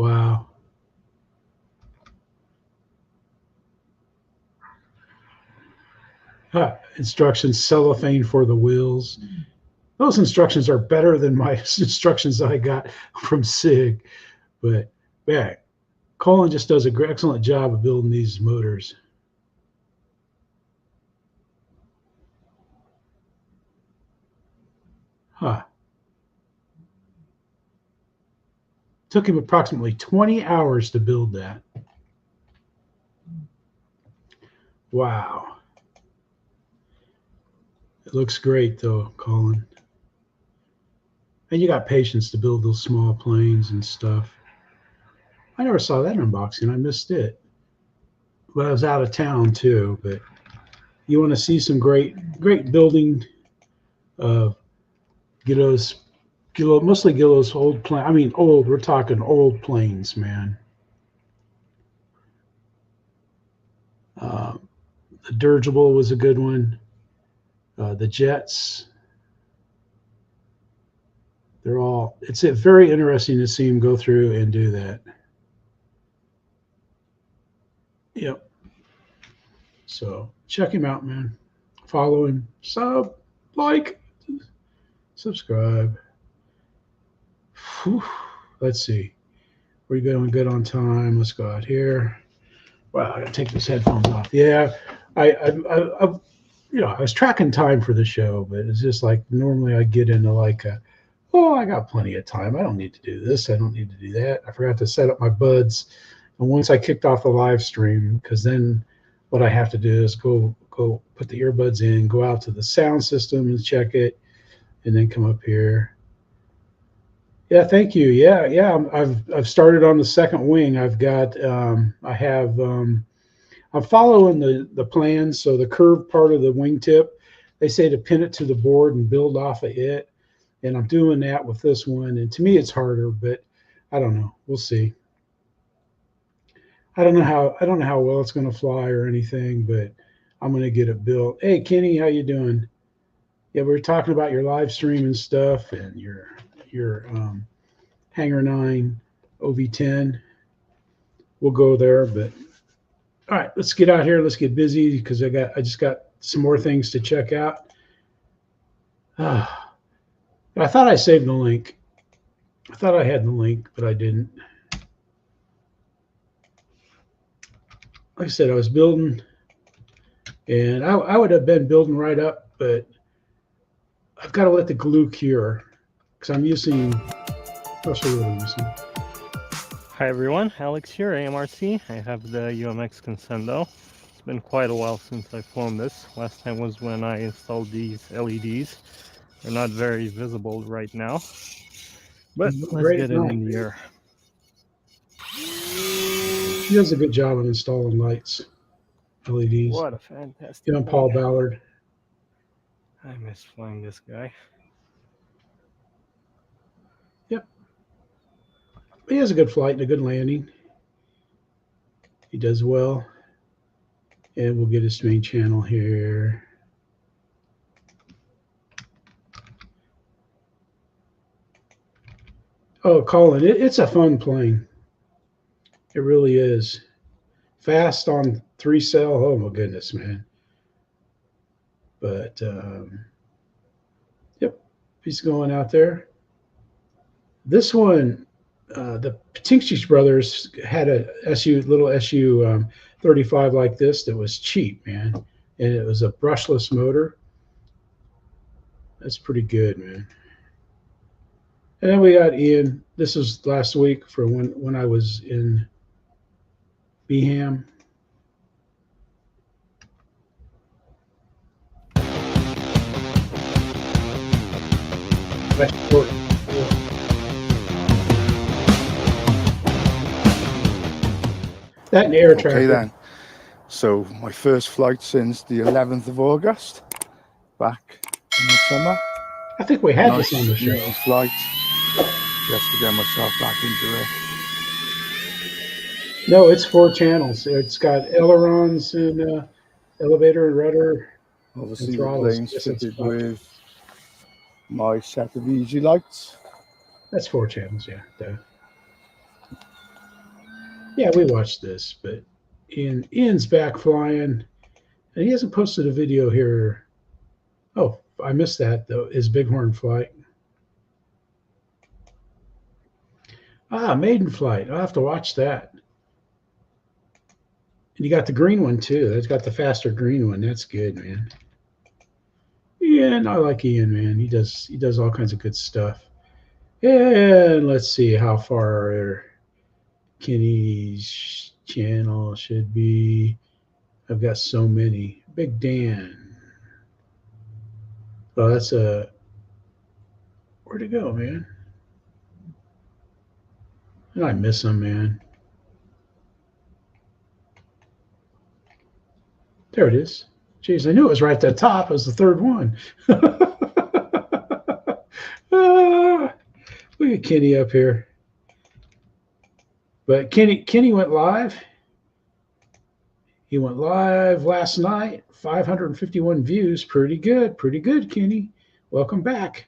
Wow. Instructions, cellophane for the wheels. Those instructions are better than my instructions I got from SIG. But yeah, Colin just does an excellent job of building these motors. Huh. Took him approximately 20 hours to build that. Wow. It looks great though, Colin. And you got patience to build those small planes and stuff. I never saw that unboxing. I missed it. But I was out of town too. But you want to see some great building of mostly Gillo's old plane. I mean, old. We're talking old planes, man. The dirigible was a good one. The jets. They're all. It's very interesting to see him go through and do that. Yep. So check him out, man. Follow him. Subscribe. Whew. Let's see. We're going good on time. Let's go out here. Wow, I gotta take these headphones off. Yeah, I was tracking time for the show, but it's just like normally I get into like I got plenty of time. I don't need to do this. I don't need to do that. I forgot to set up my buds. And once I kicked off the live stream, because then what I have to do is go put the earbuds in, go out to the sound system and check it, and then come up here. Yeah, thank you. Yeah. I've started on the second wing. I've got I'm following the plans. So the curved part of the wingtip, they say to pin it to the board and build off of it. And I'm doing that with this one. And to me, it's harder, but I don't know. We'll see. I don't know how well it's going to fly or anything, but I'm going to get it built. Hey, Kenny, how you doing? Yeah, we were talking about your live stream and stuff, and your Hangar 9 OV10. We'll go there, but all right, let's get out here. Let's get busy because I just got some more things to check out. I thought I saved the link. I thought I had the link, but I didn't. Like I said, I was building, and I would have been building right up, but I've got to let the glue cure because I'm using. I'll show you what I'm using. Hi everyone, Alex here, AMRC. I have the UMX Consendo. It's been quite a while since I flown this. Last time was when I installed these LEDs. They're not very visible right now, but let's get it in the air. He does a good job of installing lights, LEDs. What a fantastic You know, Paul Ballard. I miss flying this guy. Yep. He has a good flight and a good landing. He does well. And we'll get his main channel here. Oh, Colin, it's a fun plane. It really is. Fast on 3-cell. Oh, my goodness, man. But, yep, he's going out there. This one, the Patinkshis brothers had a little SU 35 like this that was cheap, man. And it was a brushless motor. That's pretty good, man. And then we got Ian. This was last week for when I was in Birmingham. That and air traffic. Okay then. So my first flight since the 11th of August, back in the summer. I think we had this on the show. Flight, just to get myself back into it. No, it's 4 channels. It's got ailerons and elevator and rudder. Obviously, the plane's fitted with my set of easy lights. That's 4 channels, yeah. Yeah, we watched this, but Ian's back flying, and he hasn't posted a video here. Oh, I missed that though. His bighorn flight. Ah, maiden flight. I'll have to watch that. And you got the green one too. That's got the faster green one. That's good, man. Yeah, I like Ian, man. He does all kinds of good stuff. And let's see how far Kenny's channel should be. I've got so many. Big Dan. Oh, that's where'd it go, man? And I miss him, man. There it is. Jeez, I knew it was right at the top. It was the third one. Look at Kenny up here. But Kenny went live. He went live last night. 551 views. Pretty good. Pretty good, Kenny. Welcome back.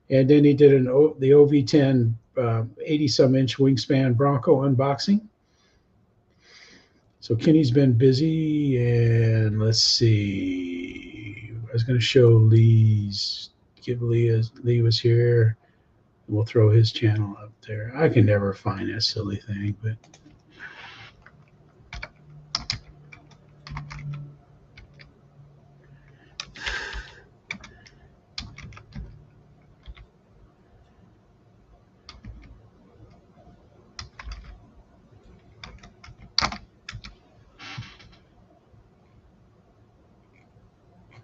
And then he did the OV10 80-some inch wingspan Bronco unboxing. So Kenny's been busy, and let's see. I was going to show Lee's. Lee was here. We'll throw his channel up there. I can never find that silly thing, but.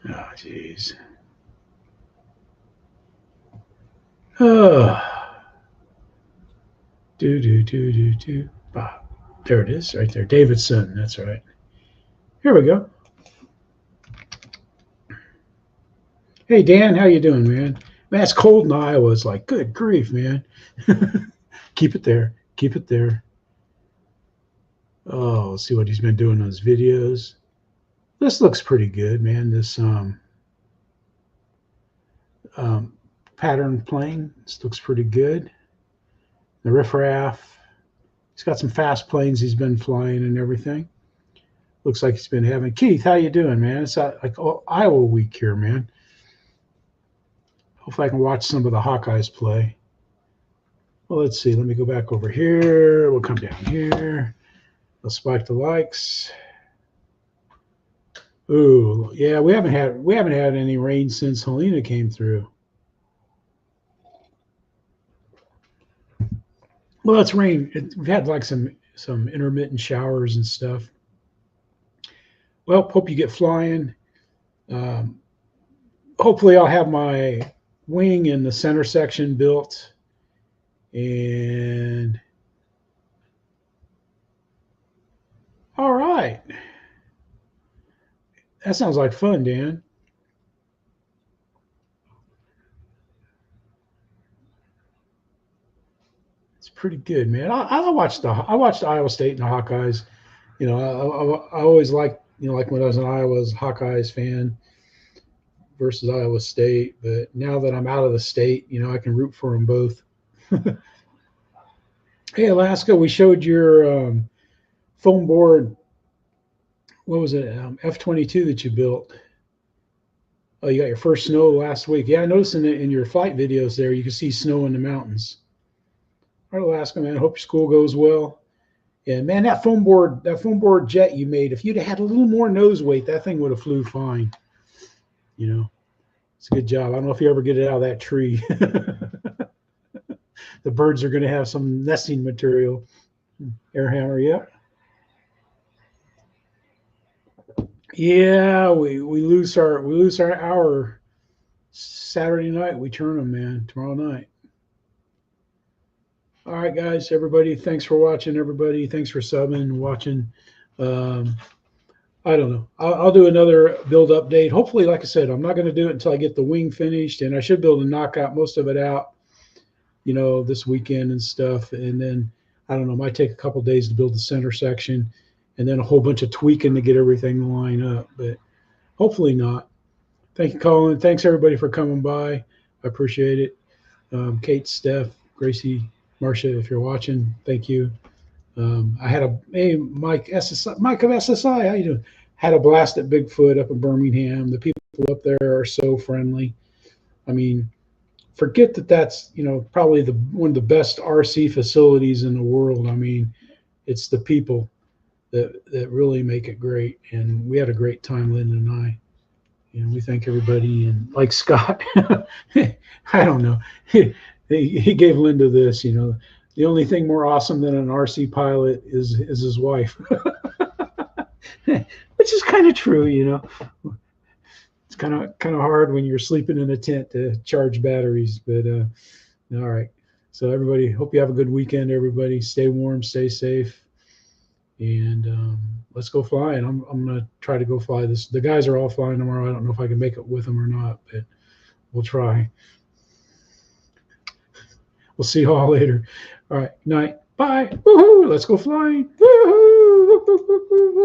Oh, jeez. Oh. Ah, there it is, right there. Davidson, that's right. Here we go. Hey, Dan, how you doing, man? Man, it's cold in Iowa. It's like, good grief, man. Keep it there. Keep it there. Oh, let's see what he's been doing on his videos. This looks pretty good, man. This pattern plane. This looks pretty good. The riffraff. He's got some fast planes he's been flying and everything. Looks like he's been having. Keith, how you doing, man? It's like Iowa week here, man. Hopefully I can watch some of the Hawkeyes play. Well, let's see. Let me go back over here. We'll come down here. I'll spike the likes. Ooh, yeah, we haven't had any rain since Helena came through. Well, it's rain. We've had like some intermittent showers and stuff. Well, hope you get flying. Hopefully I'll have my wing in the center section built. And all right. That sounds like fun, Dan. It's pretty good, man. I watched Iowa State and the Hawkeyes. You know, I always liked, you know, like when I was in Iowa, I was a Hawkeyes fan versus Iowa State. But now that I'm out of the state, you know, I can root for them both. Hey, Alaska, we showed your foam board. What was it? F-22 that you built. Oh, you got your first snow last week. Yeah, I noticed in your flight videos there, you can see snow in the mountains. All right, Alaska, man. I hope your school goes well. Yeah, man, that foam board jet you made, if you'd have had a little more nose weight, that thing would have flew fine. You know, it's a good job. I don't know if you ever get it out of that tree. The birds are going to have some nesting material. Air hammer, yeah. Yeah, we lose our hour Saturday night. We turn them, man, tomorrow night. All right, guys, everybody, thanks for watching. Everybody, thanks for subbing and watching. I don't know. I'll do another build update. Hopefully, like I said, I'm not going to do it until I get the wing finished, and I should be able to knock out most of it out, you know, this weekend and stuff. And then, I don't know, it might take a couple of days to build the center section, and then a whole bunch of tweaking to get everything to line up, but hopefully not. Thank you, Colin. Thanks, everybody, for coming by. I appreciate it. Kate, Steph, Gracie, Marcia, if you're watching, thank you. I had Mike of SSI. How you doing? Had a blast at Bigfoot up in Birmingham. The people up there are so friendly. I mean, forget that that's, you know, probably one of the best RC facilities in the world. I mean, it's the people that really make it great. And we had a great time, Lyndon and I. And we thank everybody. And like Scott, I don't know. He gave Linda this, you know, the only thing more awesome than an RC pilot is his wife, which is kind of true, you know. It's kind of hard when you're sleeping in a tent to charge batteries, but all right. So everybody, hope you have a good weekend. Everybody, stay warm, stay safe, and let's go flying. I'm gonna try to go fly this. The guys are all flying tomorrow. I don't know if I can make it with them or not, but we'll try. We'll see you all later. All right, night. Bye. Woohoo! Let's go flying. Woohoo!